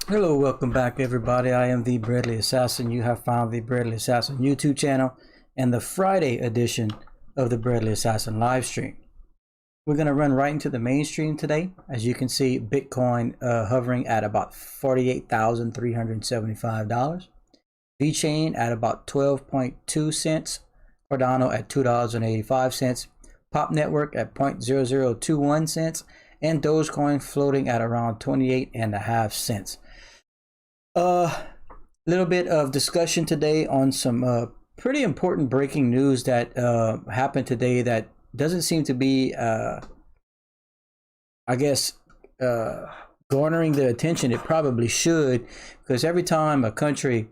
Hello, welcome back everybody. I am the Bradley Assassin. You have found the Bradley Assassin YouTube channel and the Friday edition of the Bradley Assassin live stream. We're going to run right into the mainstream today. As you can see, Bitcoin hovering at about $48,375. VChain at about 12.2 cents. Cardano at $2.85. Pop Network at 0.0021 cents. And Dogecoin floating at around 28.5 cents. Little bit of discussion today on some pretty important breaking news that happened today that doesn't seem to be, I guess, garnering the attention it probably should, because every time a country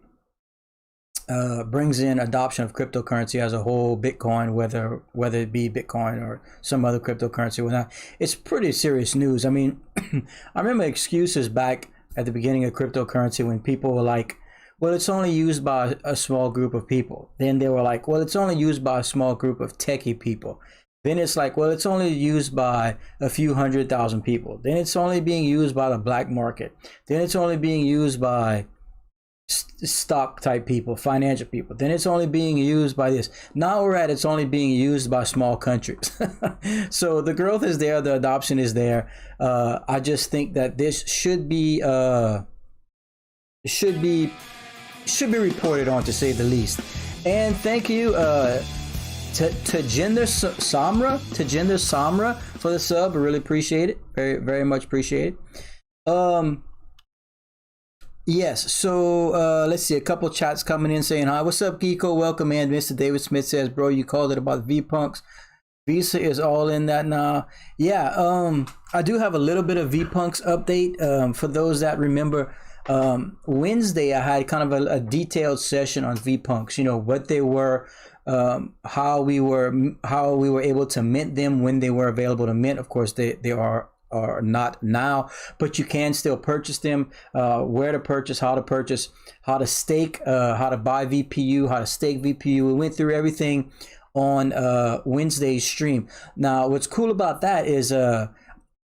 brings in adoption of cryptocurrency as a whole, Bitcoin, whether it be Bitcoin or some other cryptocurrency or whatnot, it's pretty serious news. I mean, I remember excuses back at the beginning of cryptocurrency when people were like, well, it's only used by a small group of people. Then they were like, well, it's only used by a small group of techie people. Then it's like, well, it's only used by a few 100,000 people. Then it's only being used by the black market. Then it's only being used by stock type people, financial people. Then it's only being used by this. Now we're at it's only being used by small countries. So the growth is there, the adoption is there. I just think that this should be reported on, to say the least. And thank you to Tajinder Samra for the sub. I really appreciate it. Very much appreciate it. Yes, so let's see, a couple chats coming in saying hi. What's up, Geeko? Welcome in. Mr. David Smith says, bro, you called it about Vpunks. Visa is all in that now. Yeah, I do have a little bit of Vpunks update. For those that remember, Wednesday I had kind of a detailed session on Vpunks. You know what they were, how we were able to mint them when they were available to mint. Of course, they are not now, but you can still purchase them, where to purchase, how to stake, how to buy VPU, how to stake VPU. We went through everything on Wednesday's stream. Now what's cool about that is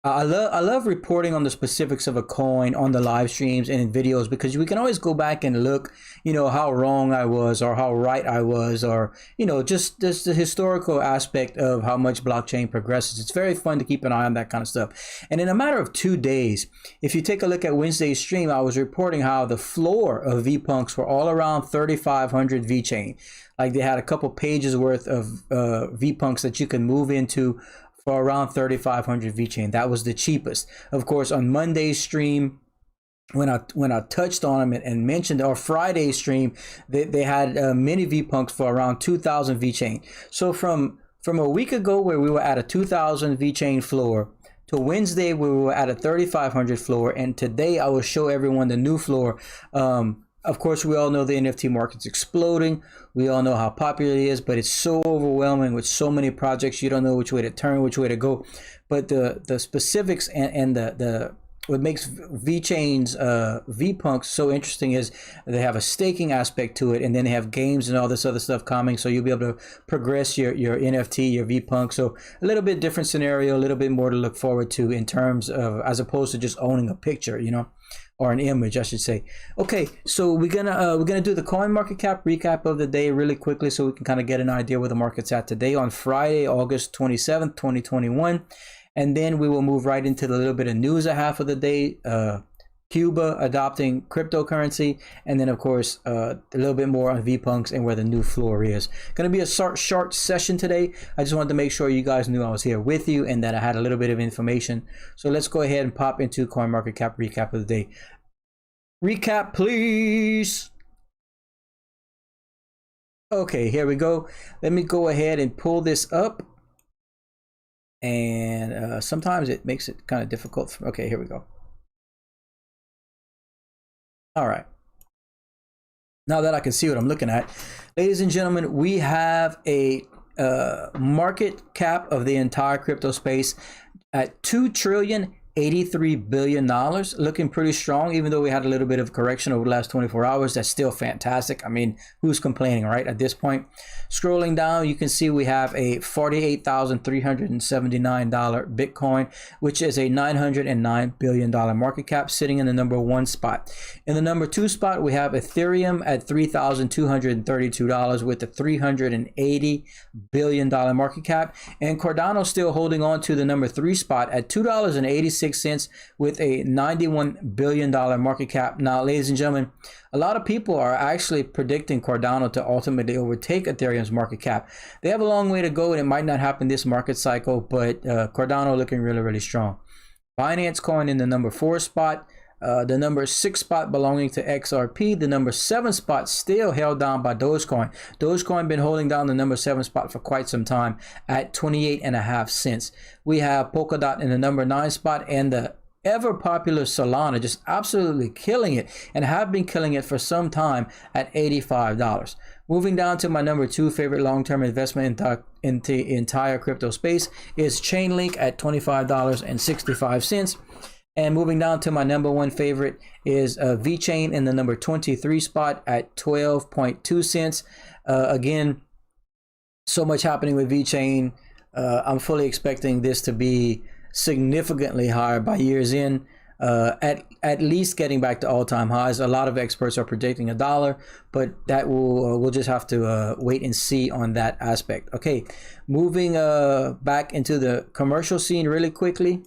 I love reporting on the specifics of a coin on the live streams and in videos, because we can always go back and look, you know, how wrong I was or how right I was, or, you know, just the historical aspect of how much blockchain progresses. It's very fun to keep an eye on that kind of stuff. And in a matter of 2 days, if you take a look at Wednesday's stream, I was reporting how the floor of Vpunks were all around 3,500 VChain. Like they had a couple pages worth of Vpunks that you can move into for around 3,500 VChain. That was the cheapest. Of course, on Monday's stream, when I touched on them and mentioned, or Friday's stream, they had many Vpunks for around 2,000 VChain. So from a week ago, where we were at a 2,000 VChain floor, to Wednesday where we were at a 3,500 floor, and today I will show everyone the new floor. Of course, we all know the NFT market's exploding. We all know how popular it is, but it's so overwhelming with so many projects. You don't know which way to turn, which way to go. But the specifics and the what makes VChain's Vpunks so interesting is they have a staking aspect to it, and then they have games and all this other stuff coming, so you'll be able to progress your NFT, your Vpunk. So a little bit different scenario, a little bit more to look forward to in terms of, as opposed to just owning a picture, you know, or an image, I should say. Okay, so we're gonna do the coin market cap recap of the day really quickly, so we can kind of get an idea where the market's at today on Friday, August 27th, 2021. And then we will move right into the little bit of news a half of the day. Cuba adopting cryptocurrency, and then of course a little bit more on Vpunks and where the new floor is. Going to be a short session today. I just wanted to make sure you guys knew I was here with you and that I had a little bit of information. So let's go ahead and pop into CoinMarketCap recap of the day. Recap, please. Okay, here we go. Let me go ahead and pull this up. And sometimes it makes it kind of difficult. Okay, here we go. All right. Now that I can see what I'm looking at, ladies and gentlemen, we have a market cap of the entire crypto space at $2,800,000,000,000 $83 billion, looking pretty strong, even though we had a little bit of correction over the last 24 hours. That's still fantastic. I mean, who's complaining, right? At this point, scrolling down, you can see we have a $48,379 Bitcoin, which is a $909 billion market cap, sitting in the number 1 spot. In the number 2 spot, we have Ethereum at $3,232 with a $380 billion market cap, and Cardano still holding on to the number 3 spot at $2.86 with a $91 billion market cap. Now, ladies and gentlemen, a lot of people are actually predicting Cardano to ultimately overtake Ethereum's market cap. They have a long way to go, and it might not happen this market cycle, but Cardano looking really, really strong. Binance Coin in the number 4 spot. The number 6 spot belonging to XRP. The number 7 spot still held down by Dogecoin. Dogecoin been holding down the number 7 spot for quite some time at 28.5 cents. We have Polkadot in the number 9 spot, and the ever popular Solana just absolutely killing it, and have been killing it for some time at $85. Moving down to my number 2 favorite long-term investment in the entire crypto space is Chainlink at $25.65. And moving down to my number 1 favorite is VChain in the number 23 spot at 12.2 cents. Again, so much happening with VChain. I'm fully expecting this to be significantly higher by year's end, at least getting back to all-time highs. A lot of experts are predicting $1, but that we'll just have to wait and see on that aspect. Okay, moving back into the commercial scene really quickly.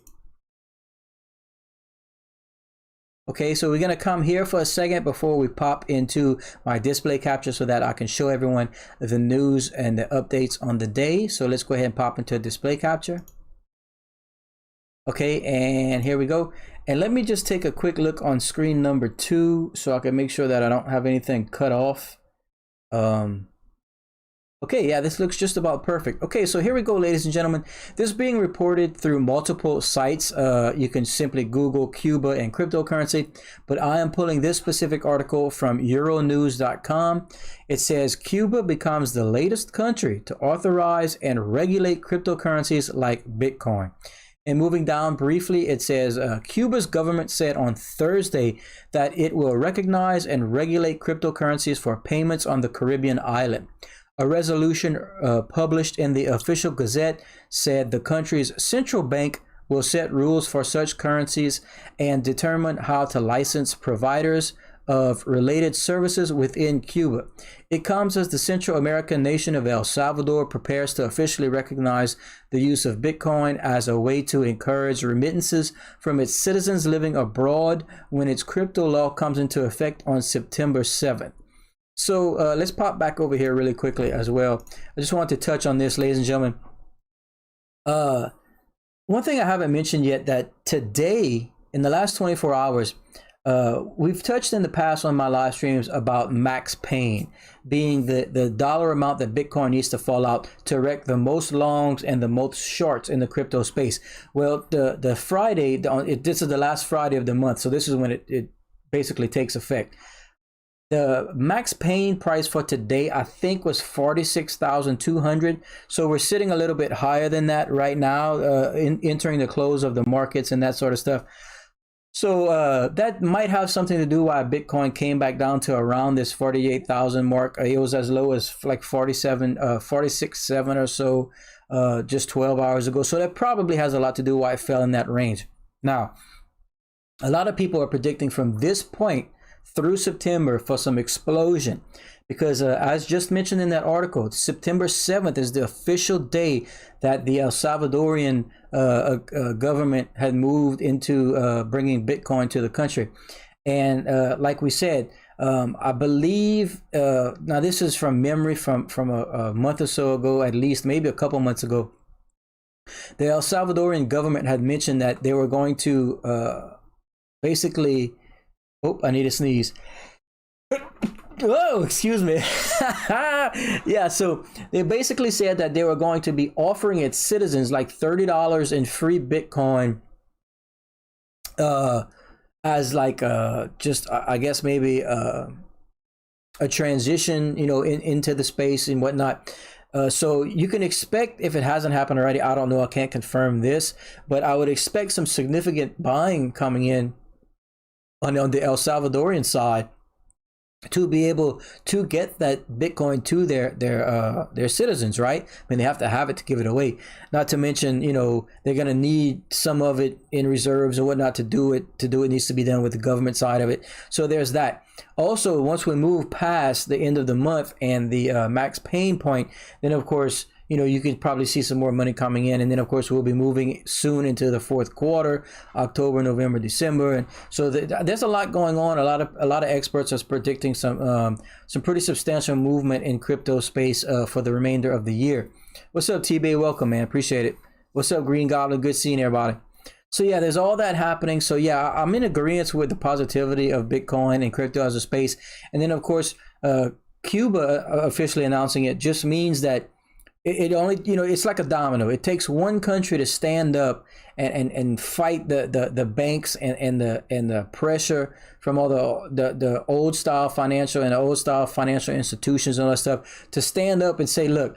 Okay, so we're going to come here for a second before we pop into my display capture so that I can show everyone the news and the updates on the day. So let's go ahead and pop into display capture. Okay, and here we go. And let me just take a quick look on screen number 2 so I can make sure that I don't have anything cut off. Okay, yeah, this looks just about perfect. Okay, so here we go, ladies and gentlemen. This is being reported through multiple sites. You can simply Google Cuba and cryptocurrency, but I am pulling this specific article from Euronews.com. It says Cuba becomes the latest country to authorize and regulate cryptocurrencies like Bitcoin. And moving down briefly, it says Cuba's government said on Thursday that it will recognize and regulate cryptocurrencies for payments on the Caribbean island. A resolution published in the official gazette said the country's central bank will set rules for such currencies and determine how to license providers of related services within Cuba. It comes as the Central American nation of El Salvador prepares to officially recognize the use of Bitcoin as a way to encourage remittances from its citizens living abroad when its crypto law comes into effect on September 7th. So let's pop back over here really quickly as well. I just want to touch on this, ladies and gentlemen. One thing I haven't mentioned yet, that today, in the last 24 hours, we've touched in the past on my live streams about max pain being the dollar amount that Bitcoin needs to fall out to wreck the most longs and the most shorts in the crypto space. Well, the Friday, this is the last Friday of the month, so this is when it basically takes effect. The max pain price for today, I think, was 46,200. So we're sitting a little bit higher than that right now, entering the close of the markets and that sort of stuff. So that might have something to do why Bitcoin came back down to around this 48,000 mark. It was as low as like 46,700 or so just 12 hours ago. So that probably has a lot to do why it fell in that range. Now, a lot of people are predicting from this point through September for some explosion, because as just mentioned in that article, September 7th is the official day that the El Salvadorian government had moved into bringing Bitcoin to the country. And like we said, I believe, now this is from memory from a month or so ago, at least maybe a couple months ago, the El Salvadorian government had mentioned that they were going to basically, oh, I need to sneeze. Oh, excuse me. Yeah, so they basically said that they were going to be offering its citizens like $30 in free Bitcoin as like just, I guess, maybe a transition, you know, into the space and whatnot. So you can expect, if it hasn't happened already, I don't know, I can't confirm this, but I would expect some significant buying coming in on the El Salvadorian side to be able to get that Bitcoin to their citizens, right? I mean, they have to have it to give it away. Not to mention, they're going to need some of it in reserves and whatnot to do it. To do it needs to be done with the government side of it. So there's that. Also, once we move past the end of the month and the max pain point, then of course, you could probably see some more money coming in, and then of course we'll be moving soon into the fourth quarter, October, November, December, and so there's a lot going on. A lot of experts are predicting some pretty substantial movement in crypto space for the remainder of the year. What's up, T-Bay? Welcome, man. Appreciate it. What's up, Green Goblin? Good seeing everybody. So yeah, there's all that happening. So yeah, I'm in agreement with the positivity of Bitcoin and crypto as a space, and then of course Cuba officially announcing it just means that it only, it's like a domino. It takes one country to stand up and fight the banks and the pressure from all the old style financial and the old style financial institutions and all that stuff to stand up and say, look,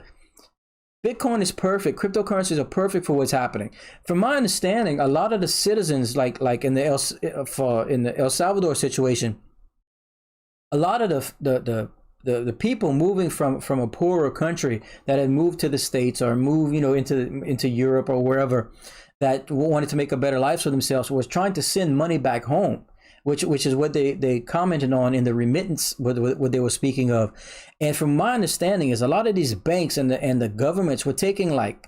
Bitcoin is perfect. Cryptocurrencies are perfect for what's happening. From my understanding, a lot of the citizens, like in the El Salvador situation, a lot of the people moving from a poorer country that had moved to the States or moved, into Europe or wherever, that wanted to make a better life for themselves, was trying to send money back home, which is what they commented on in the remittance, what they were speaking of. And from my understanding is a lot of these banks and the governments were taking like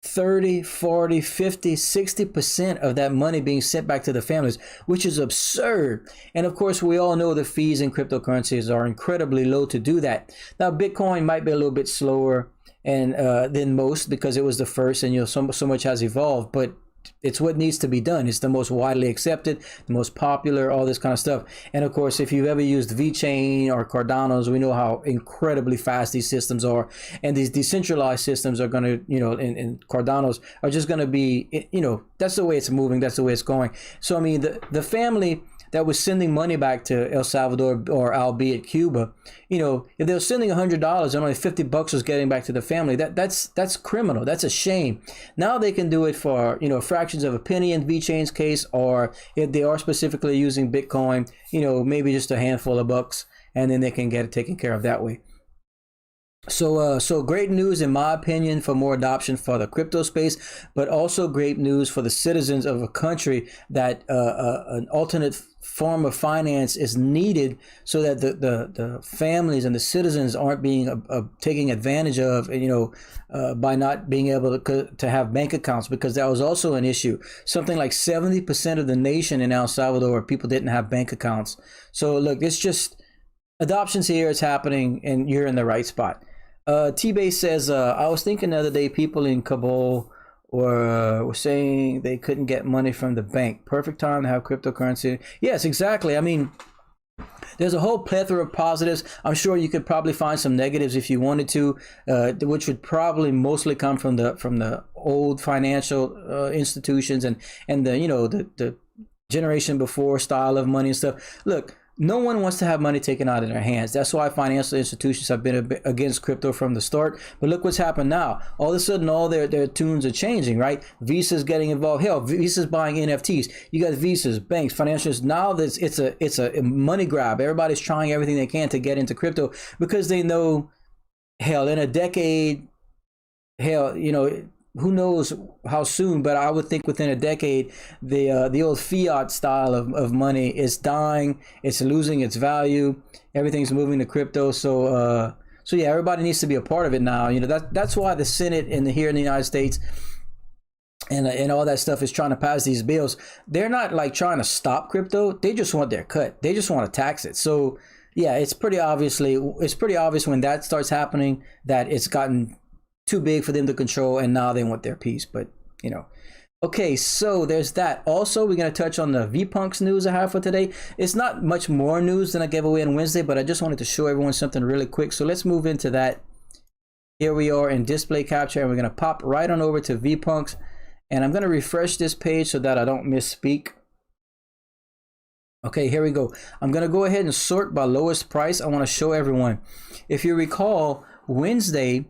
30, 40, 50, 60% of that money being sent back to the families, which is absurd. And of course, we all know the fees in cryptocurrencies are incredibly low to do that. Now, Bitcoin might be a little bit slower than most because it was the first, and so much has evolved, but it's what needs to be done. It's the most widely accepted, the most popular, all this kind of stuff. And of course, if you've ever used VeChain or Cardano's, we know how incredibly fast these systems are. And these decentralized systems are going to, and Cardano's are just going to be, that's the way it's moving. That's the way it's going. So, I mean, the family that was sending money back to El Salvador, or albeit Cuba, if they were sending $100 and only $50 was getting back to the family, that's criminal. That's a shame. Now they can do it for, fractions of a penny in VeChain's case, or if they are specifically using Bitcoin, maybe just a handful of bucks, and then they can get it taken care of that way. So great news, in my opinion, for more adoption for the crypto space, but also great news for the citizens of a country that an alternate form of finance is needed, so that the families and the citizens aren't being taking advantage of, by not being able to have bank accounts, because that was also an issue. Something like 70% of the nation in El Salvador, people didn't have bank accounts. So look, it's just adoption's here, it's happening, and you're in the right spot. T-Base says, I was thinking the other day, people in Kabul were saying they couldn't get money from the bank. Perfect time to have cryptocurrency. Yes, exactly. I mean, there's a whole plethora of positives. I'm sure you could probably find some negatives if you wanted to, which would probably mostly come from the old financial institutions and the generation before style of money and stuff. Look, no one wants to have money taken out of their hands. That's why financial institutions have been against crypto from the start. But look what's happened now. All of a sudden, all their tunes are changing, right? Visa's getting involved. Hell, Visa's buying NFTs. You got Visas, banks, financials. Now it's a money grab. Everybody's trying everything they can to get into crypto because they know, hell, in a decade, hell, who knows how soon, but I would think within a decade, the old fiat style of money is dying. It's losing its value. Everything's moving to crypto. So yeah, everybody needs to be a part of it now. That's why the Senate here in the United States and all that stuff is trying to pass these bills. They're not like trying to stop crypto. They just want their cut. They just want to tax it. So yeah, it's pretty obvious when that starts happening that it's gotten too big for them to control, and now they want their piece. But okay, so there's that. Also, we're going to touch on the Vpunks news I have for today. It's not much more news than I gave away on Wednesday, but I just wanted to show everyone something really quick. So let's move into that. Here we are in display capture, and we're going to pop right on over to Vpunks, and I'm going to refresh this page so that I don't misspeak. Okay, here we go. I'm going to go ahead and sort by lowest price. I want to show everyone. If you recall, Wednesday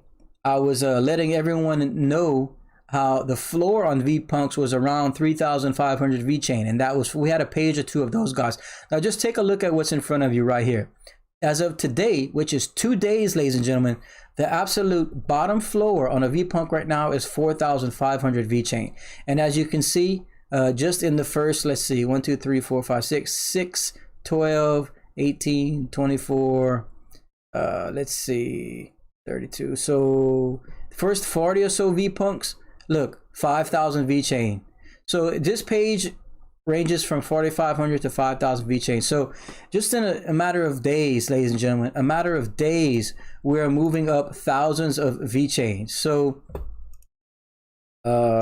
I was letting everyone know how the floor on Vpunks was around 3,500 VChain, and that was, we had a page or two of those guys. Now just take a look at what's in front of you right here. As of today, which is 2 days, ladies and gentlemen, the absolute bottom floor on a Vpunk right now is 4,500 VChain. And as you can see, just in the first, let's see, 1, 2, 3, 4, 5, 6, 12, 18, 24, let's see, 32. So first 40 or so Vpunks, look, 5,000 VChain. So this page ranges from 4,500 to 5,000 VChain. So just in a matter of days, ladies and gentlemen, a matter of days, we're moving up thousands of VChains. So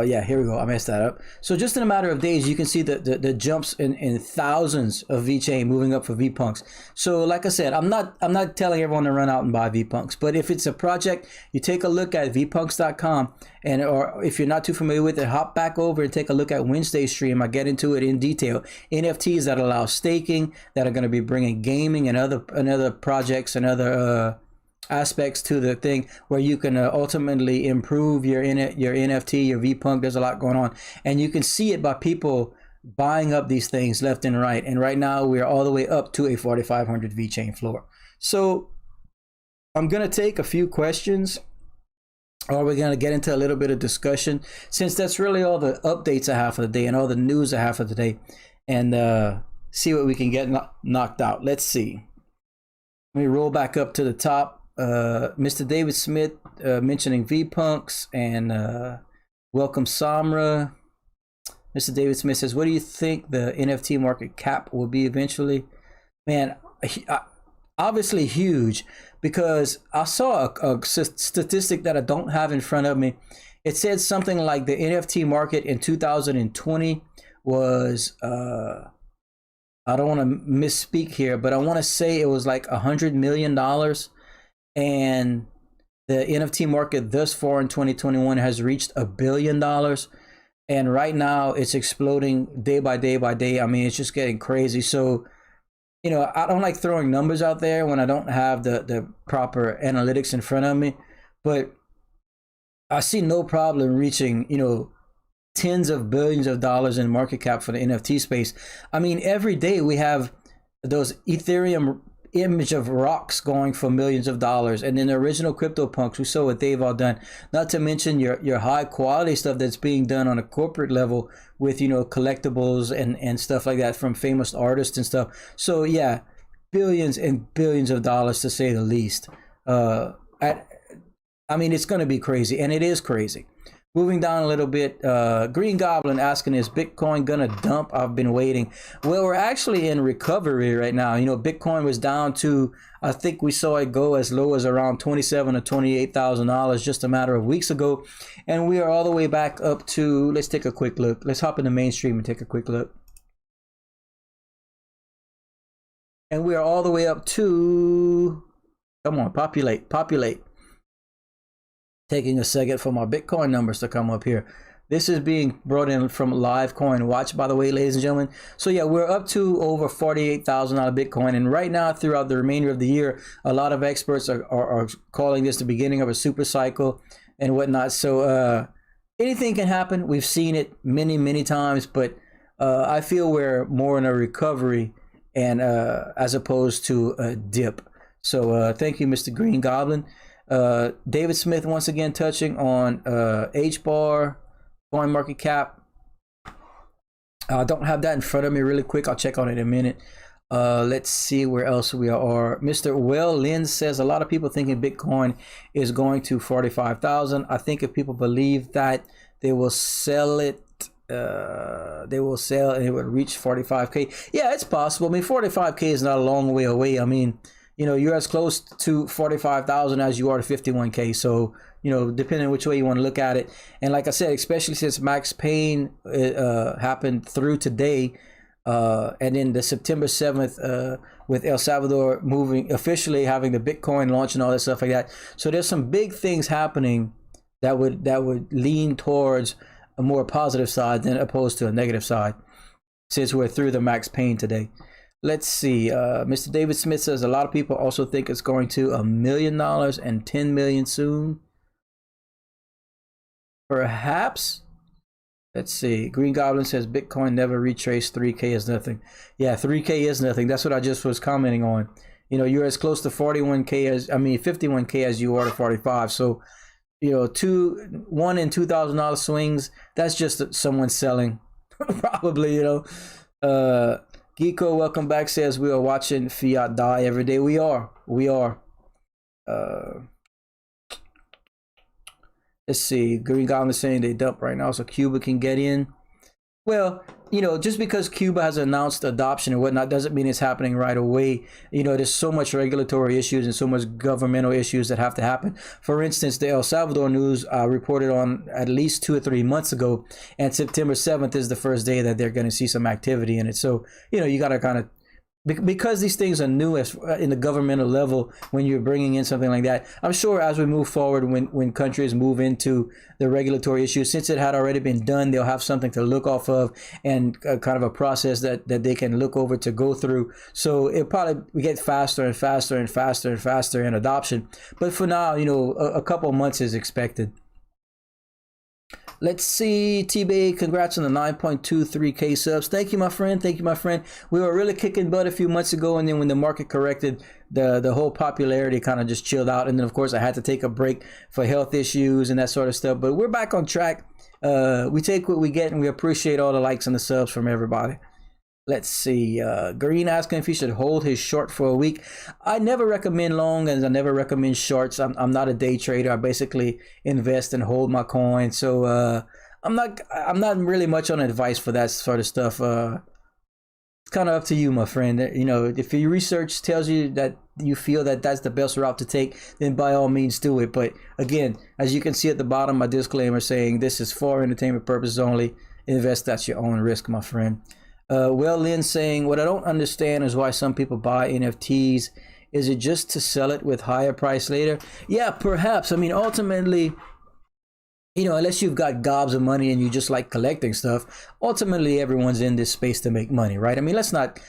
yeah, here we go. I messed that up. So just in a matter of days, you can see the jumps in thousands of VChain moving up for Vpunks. So like I said, I'm not telling everyone to run out and buy Vpunks, but if it's a project, you take a look at vpunks.com, and or if you're not too familiar with it, hop back over and take a look at Wednesday's stream. I get into it in detail. NFTs that allow staking, that are going to be bringing gaming and other projects and other aspects to the thing, where you can ultimately improve your NFT, your Vpunk. There's a lot going on, and you can see it by people buying up these things left and right. And right now we're all the way up to a 4,500 VChain floor. So I'm gonna take a few questions, or we're gonna get into a little bit of discussion, since that's really all the updates I have for the day and all the news I have for the day, and see what we can get knocked out. Let's see. Let me roll back up to the top. Mr. David Smith mentioning Vpunks, and welcome Samra. Mr. David Smith says, what do you think the NFT market cap will be eventually? Man, obviously huge, because I saw a statistic that I don't have in front of me. It said something like the NFT market in 2020 was I don't want to misspeak here, but I want to say it was like $100 million. And the NFT market thus far in 2021 has reached $1 billion. And right now it's exploding day by day by day. I mean, it's just getting crazy. So, you know, I don't like throwing numbers out there when I don't have the proper analytics in front of me. But I see no problem reaching, you know, tens of billions of dollars in market cap for the NFT space. I mean, every day we have those Ethereum image of rocks going for millions of dollars, and then the original CryptoPunks, we saw what they've all done. Not to mention your high quality stuff that's being done on a corporate level with, you know, collectibles and stuff like that from famous artists and stuff. So yeah, billions and billions of dollars, to say the least. I mean, it's going to be crazy, and it is crazy. Moving down a little bit, Green Goblin asking, is Bitcoin gonna dump? I've been waiting. Well, we're actually in recovery right now. You know, Bitcoin was down to, I think we saw it go as low as around $27,000 or $28,000 just a matter of weeks ago. And we are all the way back up to, let's take a quick look. Let's hop in the mainstream and take a quick look. And we are all the way up to, come on, populate. Taking a second for my Bitcoin numbers to come up here. This is being brought in from Live Coin Watch, by the way, ladies and gentlemen. So yeah, we're up to over $48,000 out of Bitcoin, and right now throughout the remainder of the year, a lot of experts are calling this the beginning of a super cycle and whatnot. So anything can happen. We've seen it many times, but I feel we're more in a recovery, and as opposed to a dip. So thank you, Mr. Green Goblin. David Smith once again touching on HBAR, coin market cap. I don't have that in front of me really quick. I'll check on it in a minute. Let's see where else we are. Mr. Well Lynn says, a lot of people thinking Bitcoin is going to 45,000. I think if people believe that, they will sell it. They will sell and it would reach 45K. Yeah, it's possible. I mean, 45K is not a long way away. I mean, you know, you're as close to 45,000 as you are to 51K. So, you know, depending on which way you want to look at it. And like I said, especially since Max Payne happened through today, and then the September 7th with El Salvador moving, officially having the Bitcoin launch and all that stuff like that. So there's some big things happening that would lean towards a more positive side than opposed to a negative side, since we're through the Max Payne today. Let's see. Mr. David Smith says, a lot of people also think it's going to $1 million and 10 million soon. Perhaps. Let's see. Green Goblin says Bitcoin never retraced 3K is nothing. Yeah, 3K is nothing. That's what I just was commenting on. You know, you're as close to 41K as, 51K as you are to 45. So, you know, $1,000 and $2,000 swings, that's just someone selling. Probably, you know. Geeko, welcome back, says we are watching fiat die every day. We are. Let's see. Green Goblin is saying they dump right now, so Cuba can get in. Well, you know, just because Cuba has announced adoption and whatnot doesn't mean it's happening right away. You know, there's so much regulatory issues and so much governmental issues that have to happen. For instance, the El Salvador news reported on at least 2 or 3 months ago, and September 7th is the first day that they're going to see some activity in it. So, you know, you got to kind of, because these things are new in the governmental level, when you're bringing in something like that, I'm sure as we move forward, when countries move into the regulatory issues, since it had already been done, they'll have something to look off of and kind of a process that they can look over to go through. So it'll probably get faster and faster and faster and faster in adoption. But for now, you know, a couple of months is expected. Let's see, T-Bay, congrats on the 9.23K subs. Thank you, my friend. Thank you, my friend. We were really kicking butt a few months ago, and then when the market corrected, the whole popularity kind of just chilled out. And then, of course, I had to take a break for health issues and that sort of stuff. But we're back on track. We take what we get, and we appreciate all the likes and the subs from everybody. Let's see. Green asking if he should hold his short for a week. I never recommend long, and I never recommend shorts. I'm not a day trader. I basically invest and hold my coin. So I'm not really much on advice for that sort of stuff. It's kind of up to you, my friend. You know, if your research tells you that you feel that that's the best route to take, then by all means do it. But again, as you can see at the bottom, my disclaimer saying this is for entertainment purposes only. Invest at your own risk, my friend. Well, Lynn saying, what I don't understand is why some people buy NFTs. Is it just to sell it with higher price later? Yeah, perhaps. I mean, ultimately, you know, unless you've got gobs of money and you just like collecting stuff, ultimately everyone's in this space to make money, right? I mean, let's not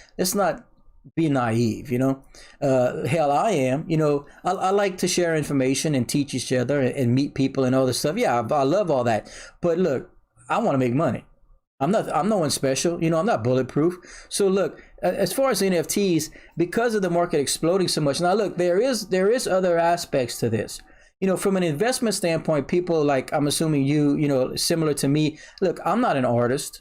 be naive, you know. Hell, I am. You know, I like to share information and teach each other and meet people and all this stuff. Yeah, I love all that. But look, I want to make money. I'm no one special, you know, I'm not bulletproof. So look, as far as NFTs, because of the market exploding so much, now look, there is other aspects to this. You know, from an investment standpoint, people like, I'm assuming you know, similar to me, look, I'm not an artist.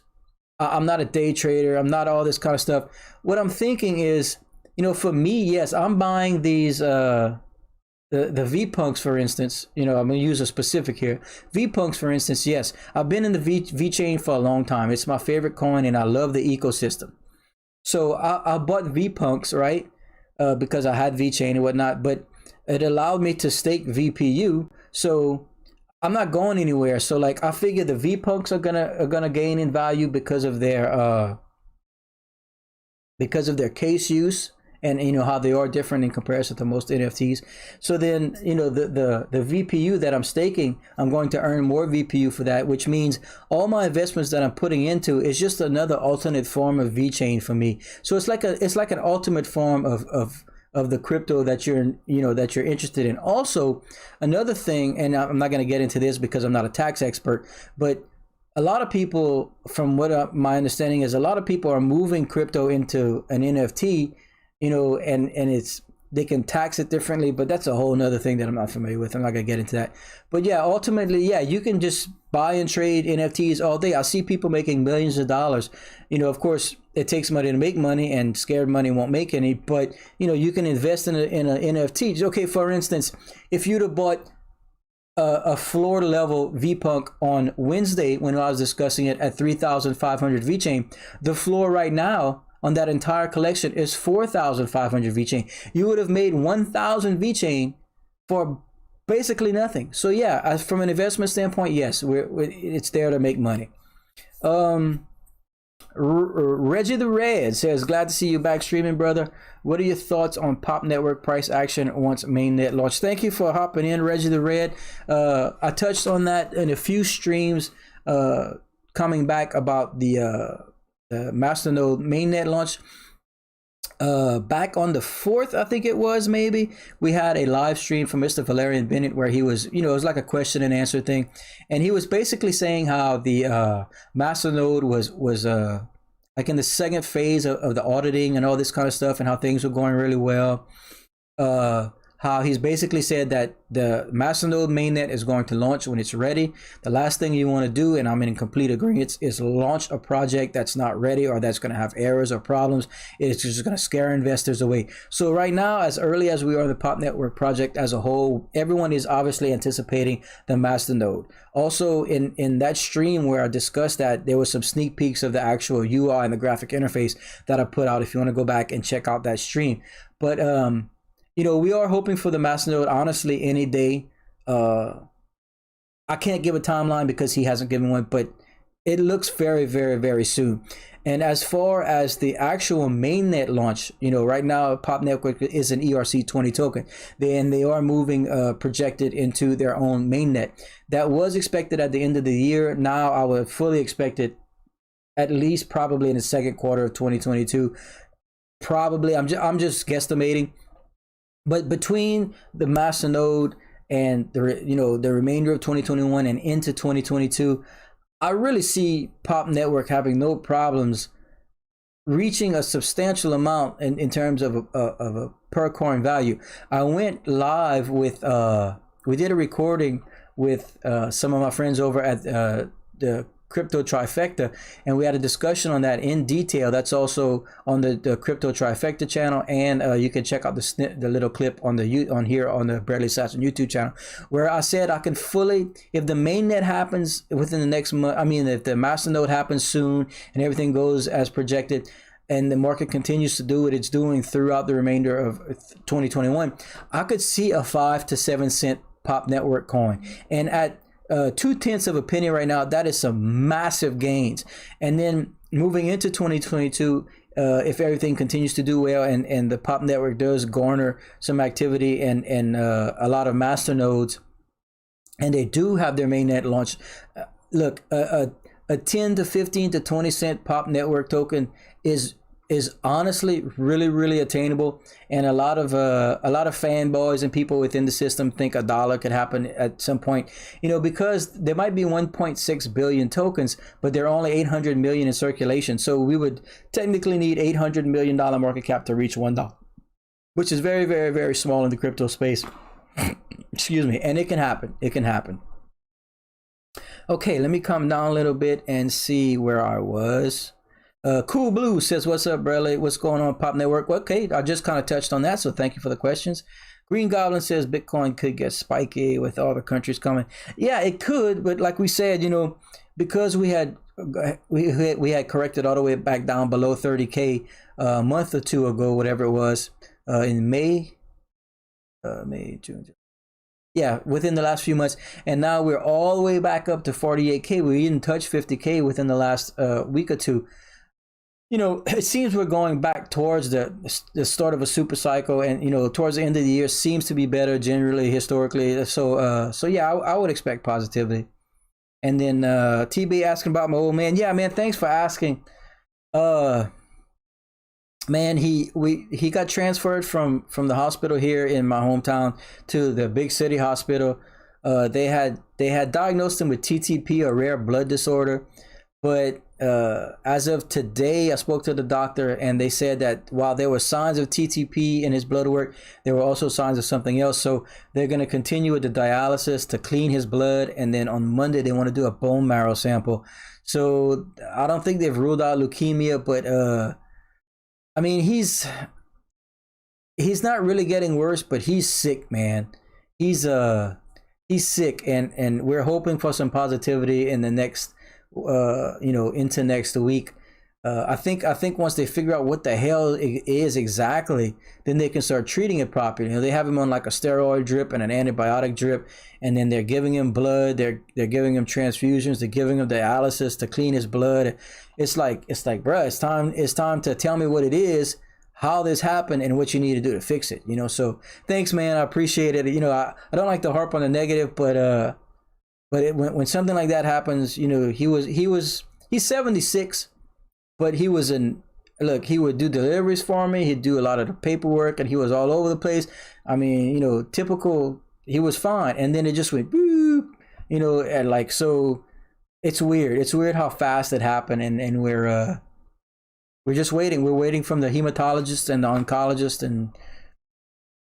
I'm not a day trader. I'm not all this kind of stuff. What I'm thinking is, you know, for me, yes, I'm buying these, the Vpunks, for instance, you know, I'm going to use a specific here. Vpunks, for instance, yes, I've been in the V chain for a long time. It's my favorite coin, and I love the ecosystem. So I bought Vpunks, right, because I had V chain and whatnot, but it allowed me to stake VPU. So I'm not going anywhere. So like, I figure the Vpunks are gonna gain in value because of their case use. And you know how they are different in comparison to most NFTs. So then, you know, the VPU that I'm staking, I'm going to earn more VPU for that, which means all my investments that I'm putting into is just another alternate form of VeChain for me. So it's like an ultimate form of the crypto that you're interested in. Also, another thing, and I'm not going to get into this because I'm not a tax expert, but a lot of people, from what my understanding is, a lot of people are moving crypto into an NFT. You know, and they can tax it differently, but that's a whole nother thing that I'm not familiar with. I'm not gonna get into that. But yeah, ultimately, yeah, you can just buy and trade NFTs all day. I see people making millions of dollars. You know, of course, it takes money to make money, and scared money won't make any. But you know, you can invest in an NFT. Okay, for instance, if you'd have bought a floor level Vpunk on Wednesday when I was discussing it at 3,500 VeChain, the floor right now on that entire collection is 4,500 VeChain. You would have made 1,000 VeChain for basically nothing. So yeah, as from an investment standpoint, yes, it's there to make money. Reggie the Red says, glad to see you back streaming, brother. What are your thoughts on Pop Network price action once mainnet launch? Thank you for hopping in, Reggie the Red. I touched on that in a few streams coming back about the Masternode mainnet launch. back on the 4th, I think it was, maybe, we had a live stream from Mr. Valerian Bennett where he was, it was like a question and answer thing, and he was basically saying how the masternode was like in the second phase of the auditing and all this kind of stuff, and how things were going really well. How he's basically said that the masternode mainnet is going to launch when it's ready. The last thing you want to do, and I'm in complete agreement, is launch a project that's not ready or that's going to have errors or problems. It's just going to scare investors away. So right now, as early as we are the Pop Network project as a whole, everyone is obviously anticipating the masternode. Also, in that stream where I discussed that, there was some sneak peeks of the actual UI and the graphic interface that I put out if you want to go back and check out that stream. But we are hoping for the masternode, honestly, any day. I can't give a timeline because he hasn't given one, but it looks very, very, very soon. And as far as the actual mainnet launch, right now Pop Network is an ERC20 token. They are moving projected into their own mainnet. That was expected at the end of the year. Now I would fully expect it at least probably in the second quarter of 2022. Probably, I'm just guesstimating. But between the masternode and the remainder of 2021 and into 2022, I really see Pop Network having no problems reaching a substantial amount in terms of a per coin value. I went live with we did a recording with some of my friends over at the Crypto Trifecta, and we had a discussion on that in detail. That's also on the Crypto Trifecta channel, and you can check out the little clip on the Barely Assassin YouTube channel, where I said I can fully, if the mainnet happens within the next month, if the masternode happens soon and everything goes as projected, and the market continues to do what it's doing throughout the remainder of 2021, I could see a 5 to 7 cent Pop Network coin, and at 2/10 of a penny right now, that is some massive gains. And then moving into 2022, if everything continues to do well and the Pop Network does garner some activity and a lot of master nodes, and they do have their mainnet launch, look, a 10 to 15 to 20 cent Pop Network token is honestly really, really attainable, and a lot of fanboys and people within the system think $1 could happen at some point, because there might be 1.6 billion tokens, but there are only 800 million in circulation, so we would technically need $800 million market cap to reach $1, which is very, very, very small in the crypto space. Excuse me. And it can happen. Okay, let me come down a little bit and see where I was. Cool Blue says, what's up, Bradley? What's going on, Pop Network? Okay, I just kind of touched on that, so thank you for the questions. Green Goblin says Bitcoin could get spiky with all the countries coming. Yeah, it could, but like we said, because we had corrected all the way back down below 30K a month or two ago, whatever it was, in May, June. Yeah, within the last few months, and now we're all the way back up to 48K. We didn't touch 50K within the last week or two. It seems we're going back towards the start of a super cycle, and towards the end of the year seems to be better generally historically. So yeah, I would expect positivity. And then TB asking about my old man. Yeah, man, thanks for asking. Man, he got transferred from the hospital here in my hometown to the big city hospital. They had diagnosed him with TTP, a rare blood disorder, but as of today, I spoke to the doctor, and they said that while there were signs of TTP in his blood work, there were also signs of something else. So they're going to continue with the dialysis to clean his blood, and then on Monday they want to do a bone marrow sample. So I don't think they've ruled out leukemia, but he's not really getting worse, but he's sick, man. He's sick, and we're hoping for some positivity in the next into next week. I think once they figure out what the hell it is exactly, then they can start treating it properly. They have him on like a steroid drip and an antibiotic drip, and then they're giving him blood, they're giving him transfusions, they're giving him dialysis to clean his blood. It's like, bruh, it's time to tell me what it is, how this happened, and what you need to do to fix it. So thanks, man. I appreciate it. I don't like to harp on the negative, but when something like that happens, he's 76, but he was an look, he would do deliveries for me. He'd do a lot of the paperwork, and he was all over the place. I mean, you know, typical. He was fine, and then it just went boop. You know, and like so, it's weird. It's weird how fast it happened, and we're just waiting. We're waiting from the hematologist and the oncologist and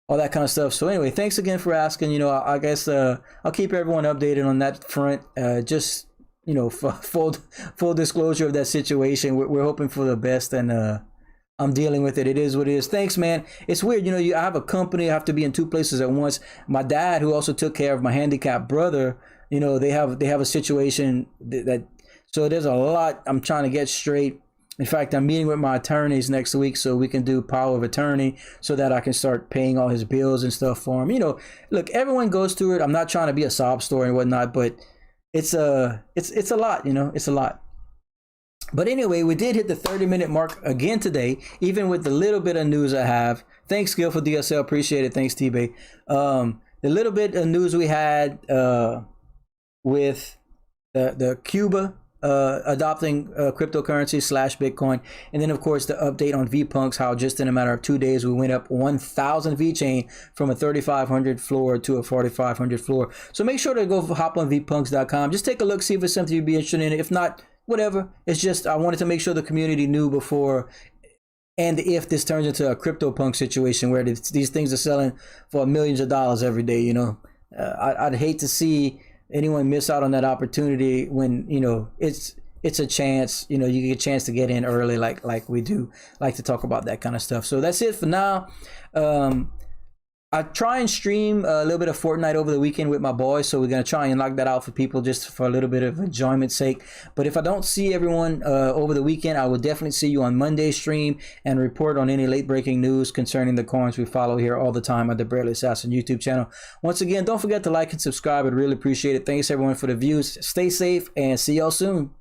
all that kind of stuff. So anyway, thanks again for asking. You know, I guess I'll keep everyone updated on that front. Just you know, full disclosure of that situation. We're hoping for the best, and I'm dealing with it. It is what it is. Thanks, man. It's weird, you know. I have a company. I have to be in two places at once. My dad, who also took care of my handicapped brother, you know, they have a situation that so there's a lot I'm trying to get straight. In fact, I'm meeting with my attorneys next week so we can do power of attorney so that I can start paying all his bills and stuff for him. You know, look, everyone goes through it. I'm not trying to be a sob story and whatnot, but it's a lot, you know, it's a lot. But anyway, we did hit the 30-minute mark again today, even with the little bit of news I have. Thanks, Gil, for DSL. Appreciate it. Thanks, T-Bay. The little bit of news we had with the Cuba adopting cryptocurrency / Bitcoin. And then, of course, the update on Vpunks, how just in a matter of 2 days, we went up 1,000 VChain from a 3,500 floor to a 4,500 floor. So make sure to go hop on vpunks.com. Just take a look, see if it's something you'd be interested in. If not, whatever. It's just I wanted to make sure the community knew before and if this turns into a CryptoPunk situation where these things are selling for millions of dollars every day. You know, I'd hate to see anyone miss out on that opportunity when, you know, it's a chance, you know, you get a chance to get in early, like we do like to talk about that kind of stuff. So that's it for now. I try and stream a little bit of Fortnite over the weekend with my boys, so we're going to try and knock that out for people just for a little bit of enjoyment's sake. But if I don't see everyone over the weekend, I will definitely see you on Monday's stream and report on any late-breaking news concerning the coins we follow here all the time at the Barely Assassin YouTube channel. Once again, don't forget to like and subscribe. I'd really appreciate it. Thanks, everyone, for the views. Stay safe, and see y'all soon.